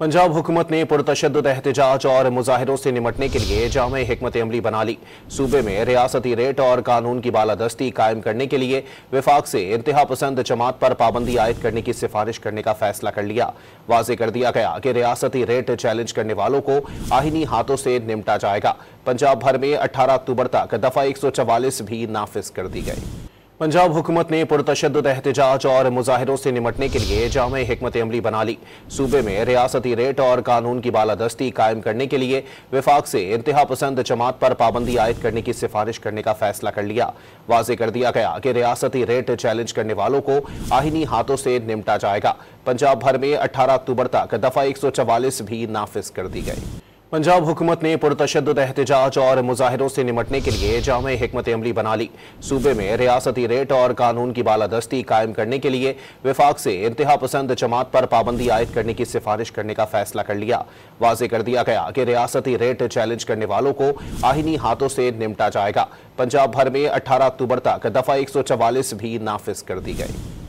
पंजाब हुकूमत ने पुरतशद्दुद एहतजाज और मुजाहिरों से निमटने के लिए जामे हिकमत अमली बना ली। सूबे में रियासती रेट और कानून की बालादस्ती कायम करने के लिए विफाक से इंतहा पसंद जमात पर पाबंदी आयद करने की सिफारिश करने का फैसला कर लिया। वाज़ेह कर दिया गया कि रियासती रेट चैलेंज करने वालों को आईनी हाथों से निमटा जाएगा। पंजाब भर में 18 अक्टूबर तक दफा 144 भी नाफिज कर दी गई। पंजाब हुकूमत ने पुरतशद्दुद एहतजाज और मुजाहिरों से निमटने के लिए जामे हिकमत अमली बना ली। सूबे में रियासती रेट और कानून की बालादस्ती कायम करने के लिए विफाक से इंतहा पसंद जमात पर पाबंदी आयद करने की सिफारिश करने का फैसला कर लिया। वाज़ेह कर दिया गया कि रियासती रेट चैलेंज करने वालों को आईनी हाथों से निमटा जाएगा। पंजाब भर में 18 अक्टूबर तक दफा 144 भी नाफिज कर दी गई। पंजाब हुकूमत ने पुरतशद्दुद एहतजाज और मुजाहिरों से निमटने के लिए जामे हिकमत अमली बना ली। सूबे में रियासती रेट और कानून की बालादस्ती कायम करने के लिए विफाक से इंतहा पसंद जमात पर पाबंदी आयद करने की सिफारिश करने का फैसला कर लिया। वाज़ेह कर दिया गया कि रियासती रेट चैलेंज करने वालों को आईनी हाथों से निमटा जाएगा। पंजाब भर में 18 अक्टूबर तक दफा 144 भी नाफिज कर दी गई।